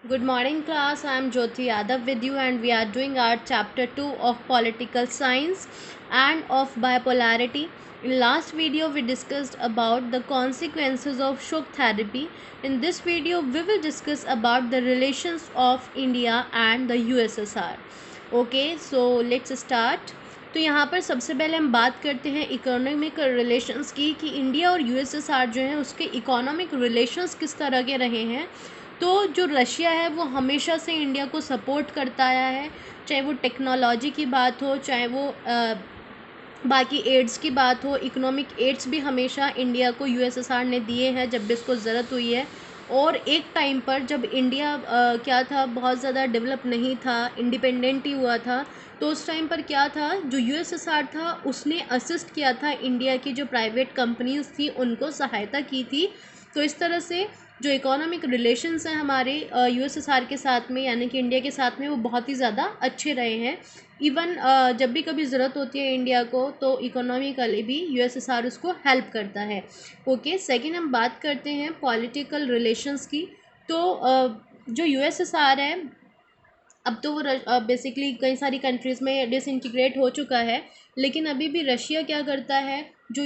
Good morning, class. I am Jyoti Yadav with you, and we are doing our chapter 2 of political science and of bipolarity. In last video, we discussed about the consequences of shock therapy. In this video, we will discuss about the relations of India and the USSR. Okay, so let's start. तो यहाँ पर सबसे पहले हम बात करते हैं economic relations की कि इंडिया और यूएसएसआर जो है उसके इकोनॉमिक रिलेशंस किस तरह के रहे हैं। तो जो रशिया है वो हमेशा से इंडिया को सपोर्ट करता आया है, चाहे वो टेक्नोलॉजी की बात हो, चाहे वो बाकी एड्स की बात हो। इकोनॉमिक एड्स भी हमेशा इंडिया को यूएसएसआर ने दिए हैं जब भी इसको ज़रूरत हुई है। और एक टाइम पर जब इंडिया क्या था, बहुत ज़्यादा डेवलप नहीं था, इंडिपेंडेंट ही हुआ था, तो उस टाइम पर क्या था, जो यूएसएसआर था उसने असिस्ट किया था इंडिया की जो प्राइवेट कंपनीज थी उनको सहायता की थी। तो इस तरह से जो इकोनॉमिक रिलेशंस हैं हमारे यूएसएसआर के साथ में, यानी कि इंडिया के साथ में, वो बहुत ही ज़्यादा अच्छे रहे हैं। इवन जब भी कभी ज़रूरत होती है इंडिया को तो इकोनॉमिकली भी यूएसएसआर उसको हेल्प करता है। ओके, सेकंड हम बात करते हैं पॉलिटिकल रिलेशंस की। तो जो यूएसएसआर है, अब तो वो बेसिकली कई सारी कंट्रीज़ में डिसइंटीग्रेट हो चुका है, लेकिन अभी भी रशिया क्या करता है, जो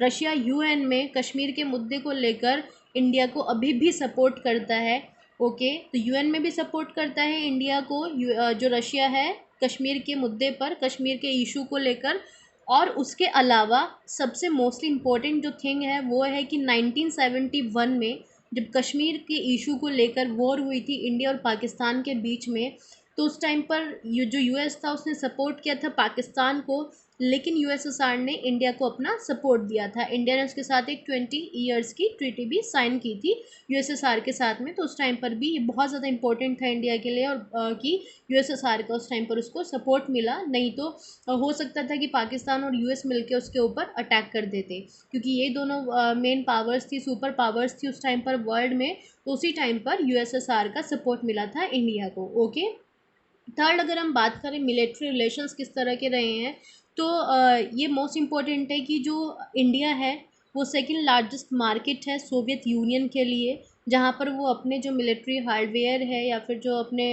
रशिया यूएन में कश्मीर के मुद्दे को लेकर इंडिया को अभी भी सपोर्ट करता है। ओके, तो यूएन में भी सपोर्ट करता है इंडिया को, जो रशिया है कश्मीर के मुद्दे पर, कश्मीर के इशू को लेकर। और उसके अलावा सबसे मोस्टली इम्पोर्टेंट जो थिंग है वो है कि 1971 में जब कश्मीर के इशू को लेकर वॉर हुई थी इंडिया और पाकिस्तान के बीच में, तो उस टाइम पर जो यूएस था उसने सपोर्ट किया था पाकिस्तान को, लेकिन यूएसएसआर ने इंडिया को अपना सपोर्ट दिया था। इंडिया ने उसके साथ एक 20 ईयर्स की ट्रीटी भी साइन की थी यूएसएसआर के साथ में। तो उस टाइम पर भी ये बहुत ज़्यादा इंपॉर्टेंट था इंडिया के लिए, और कि यूएसएसआर का उस टाइम पर उसको सपोर्ट मिला, नहीं तो हो सकता था कि पाकिस्तान और यूएस मिलकर उसके ऊपर अटैक कर देते, क्योंकि ये दोनों मेन पावर्स थी, सुपर पावर्स थी उस टाइम पर वर्ल्ड में। तो उसी टाइम पर यूएसएसआर का सपोर्ट मिला था इंडिया को। ओके, थर्ड अगर हम बात करें मिलिट्री रिलेशंस किस तरह के रहे हैं, तो ये मोस्ट इम्पॉर्टेंट है कि जो इंडिया है वो सेकंड लार्जेस्ट मार्केट है सोवियत यूनियन के लिए, जहाँ पर वो अपने जो मिलिट्री हार्डवेयर है या फिर जो अपने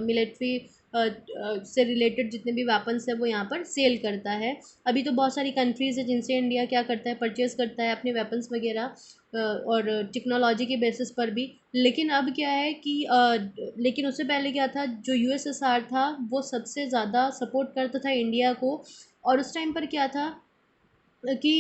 मिलिट्री से रिलेटेड जितने भी वेपन्स है वो यहाँ पर सेल करता है। अभी तो बहुत सारी कंट्रीज़ है जिनसे इंडिया क्या करता है, परचेज़ करता है अपने वेपन्स वगैरह, और टेक्नोलॉजी के बेसिस पर भी। लेकिन अब क्या है कि लेकिन उससे पहले क्या था, जो यूएसएसआर था वो सबसे ज़्यादा सपोर्ट करता था इंडिया को। और उस टाइम पर क्या था कि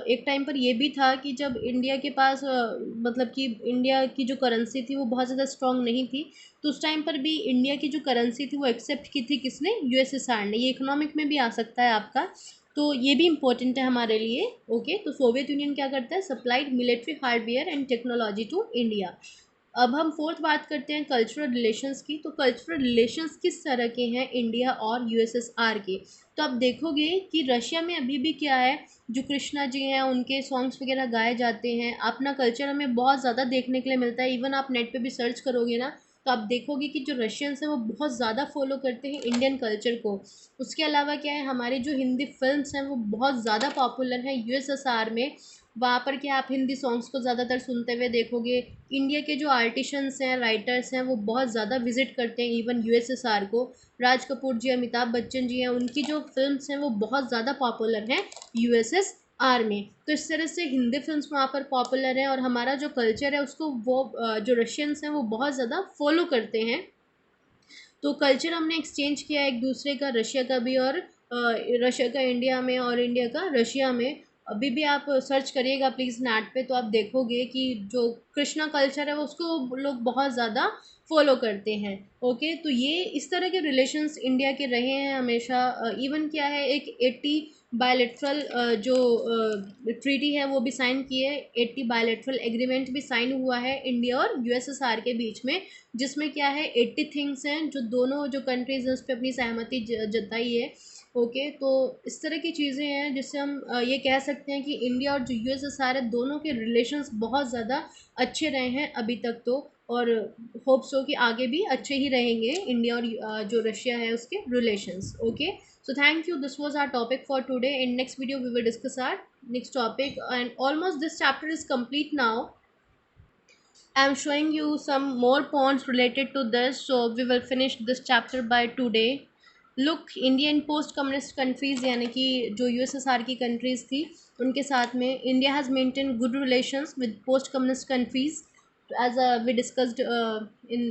एक टाइम पर ये भी था कि जब इंडिया के पास मतलब कि इंडिया की जो करेंसी थी वो बहुत ज़्यादा स्ट्रांग नहीं थी, तो उस टाइम पर भी इंडिया की जो करेंसी थी वो एक्सेप्ट की थी किसने, यूएसएसआर ने। ये इकोनॉमिक में भी आ सकता है आपका, तो ये भी इम्पोर्टेंट है हमारे लिए। ओके, तो सोवियत यूनियन क्या करता है, supplied military hardware and technology to India. अब हम फोर्थ बात करते हैं कल्चरल रिलेशंस की। तो कल्चरल रिलेशंस किस तरह के हैं इंडिया और यूएसएसआर के, तो आप देखोगे कि रशिया में अभी भी क्या है, जो कृष्णा जी हैं उनके सॉन्ग्स वगैरह गाए जाते हैं। अपना कल्चर हमें बहुत ज़्यादा देखने के लिए मिलता है, इवन आप नेट पे भी सर्च करोगे ना तो आप देखोगे कि जो रशियंस हैं वो बहुत ज़्यादा फॉलो करते हैं इंडियन कल्चर को। उसके अलावा क्या है, हमारी जो हिंदी फिल्म्स हैं वो बहुत ज़्यादा पॉपुलर हैं यूएसएसआर में। वहाँ पर क्या आप हिंदी सॉन्ग्स को ज़्यादातर सुनते हुए देखोगे। इंडिया के जो आर्टिशंस हैं, राइटर्स हैं, वो बहुत ज़्यादा विजिट करते हैं इवन यूएसएसआर को। राज कपूर जी, अमिताभ बच्चन जी हैं, उनकी जो फिल्म्स हैं वो बहुत ज़्यादा पॉपुलर हैं यूएसएसआर में। तो इस तरह से हिंदी फिल्म्स वहाँ पर पॉपुलर हैं, और हमारा जो कल्चर है उसको वो जो रशियंस हैं वो बहुत ज़्यादा फॉलो करते हैं। तो कल्चर हमने एक्सचेंज किया एक दूसरे का, रशिया का भी और रशिया का इंडिया में और इंडिया का रशिया में। अभी भी आप सर्च करिएगा प्लीज़ नेट पे, तो आप देखोगे कि जो कृष्णा कल्चर है वो उसको लोग बहुत ज़्यादा फॉलो करते हैं। ओके, तो ये इस तरह के रिलेशंस इंडिया के रहे हैं हमेशा। इवन क्या है, एक 80 बायलेटरल जो ट्रीटी है वो भी साइन की है, 80 बायलेटरल एग्रीमेंट भी साइन हुआ है इंडिया और यूएसएसआर के बीच में, जिसमें क्या है 80 थिंग्स हैं जो दोनों जो कंट्रीज हैं उस पर अपनी सहमति जताई है। ओके, तो इस तरह की चीज़ें हैं जिससे हम ये कह सकते हैं कि इंडिया और जो यूएसएसआर है दोनों के रिलेशंस बहुत ज़्यादा अच्छे रहे हैं अभी तक तो, और होप सो कि आगे भी अच्छे ही रहेंगे इंडिया और जो रशिया है उसके relations. Okay, so thank you, this was our topic for today. In next video we will discuss our next topic, and almost this chapter is complete now. I am showing you some more points related to this, so we will finish this chapter by today. Look, Indian post communist countries यानी कि जो USSR की countries थी उनके साथ में India has maintain good relations with post communist countries as we discussed in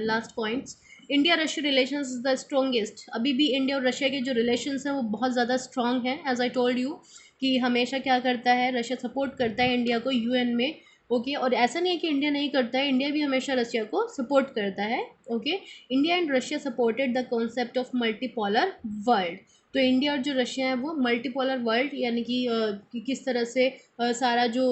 last points. India Russia relations is the strongest. अभी भी इंडिया और रशिया के जो रिलेशंस हैं वो बहुत ज़्यादा स्ट्रॉन्ग हैं. एज आई टोल्ड यू कि हमेशा क्या करता है, रशिया सपोर्ट करता है इंडिया को यूएन में. ओके और ऐसा नहीं है कि इंडिया नहीं करता है, इंडिया भी हमेशा रशिया को सपोर्ट करता है. Okay India and Russia supported the concept of multipolar world. तो इंडिया और जो रशिया है वो मल्टीपोलर वर्ल्ड यानी कि किस तरह से सारा जो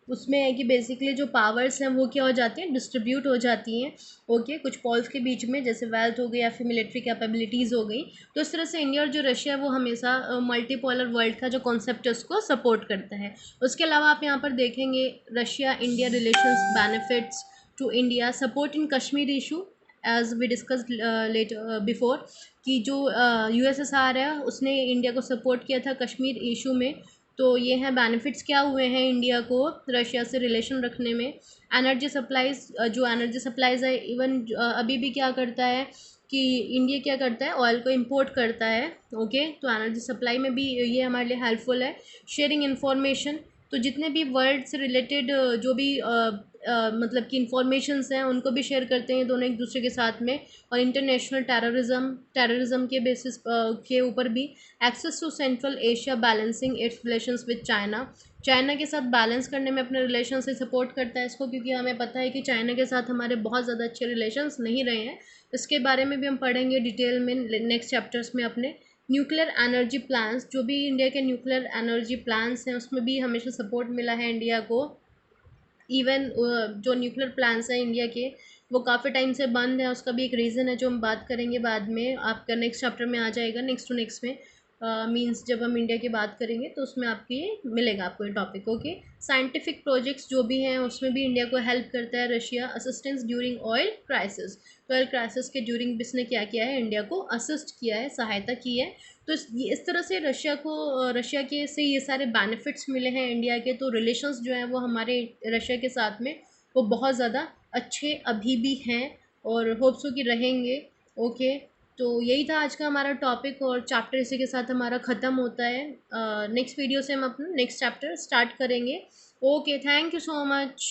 उसमें है कि बेसिकली जो पावर्स हैं वो क्या हो जाती हैं, डिस्ट्रीब्यूट हो जाती हैं. ओके कुछ पॉल्स के बीच में, जैसे वेल्थ हो गई या फिर मिलिट्री कैपेबिलिटीज़ हो गई. तो इस तरह से इंडिया और जो रशिया है वो हमेशा मल्टीपोलर वर्ल्ड का जो कॉन्सेप्ट है उसको सपोर्ट करता है. उसके अलावा आप यहाँ पर देखेंगे Russia India relations benefits to India, support in Kashmir issue as we discuss later before कि जो यूएसएसआर है उसने इंडिया को सपोर्ट किया था कश्मीर इशू में. तो ये हैं बेनिफिट्स क्या हुए हैं इंडिया को रशिया से रिलेशन रखने में. एनर्जी सप्लाईज, जो एनर्जी सप्लाईज है इवन अभी भी क्या करता है कि इंडिया क्या करता है, ऑयल को इंपोर्ट करता है. ओके तो एनर्जी सप्लाई में भी ये हमारे लिए हेल्पफुल है. शेयरिंग इन्फॉर्मेशन, तो जितने भी वर्ल्ड से रिलेटेड जो भी मतलब कि इंफॉर्मेशंस हैं उनको भी शेयर करते हैं दोनों एक दूसरे के साथ में. और इंटरनेशनल टेररिज्म के बेसिस के ऊपर भी. Access to central Asia balancing its relations with China, China के साथ बैलेंस करने में अपने रिलेशन से सपोर्ट करता है इसको, क्योंकि हमें पता है कि चाइना के साथ हमारे बहुत ज़्यादा अच्छे रिलेशंस नहीं रहे हैं. इसके बारे में भी हम पढ़ेंगे डिटेल में नेक्स्ट चैप्टर्स में अपने. न्यूक्लियर एनर्जी प्लान्स, जो भी इंडिया के न्यूक्लियर एनर्जी प्लान्स हैं उसमें भी हमेशा सपोर्ट मिला है इंडिया को. इवन जो न्यूक्लियर प्लान्स हैं इंडिया के वो काफ़ी टाइम से बंद है, उसका भी एक रीज़न है जो हम बात करेंगे बाद में, आपका नेक्स्ट चैप्टर में आ जाएगा, नेक्स्ट टू नेक्स्ट में. मींस जब हम इंडिया की बात करेंगे तो उसमें आपकी मिलेगा आपको ये टॉपिक. ओके साइंटिफिक प्रोजेक्ट्स जो भी हैं उसमें भी इंडिया को हेल्प करता है Russia. Assistance during oil crisis, तो ऑयल क्राइसिस के ड्यूरिंग भी इसने क्या किया है, इंडिया को असिस्ट किया है, सहायता की है. तो इस तरह से रशिया के से ये सारे बेनिफिट्स मिले हैं इंडिया के. तो रिलेशंस जो हैं वो हमारे रशिया के साथ में वो बहुत ज़्यादा अच्छे अभी भी हैं और होप्सो कि रहेंगे. ओके तो यही था आज का हमारा टॉपिक और चैप्टर इसी के साथ हमारा ख़त्म होता है. नेक्स्ट वीडियो से हम अपना नेक्स्ट चैप्टर स्टार्ट करेंगे. Okay thank you so much.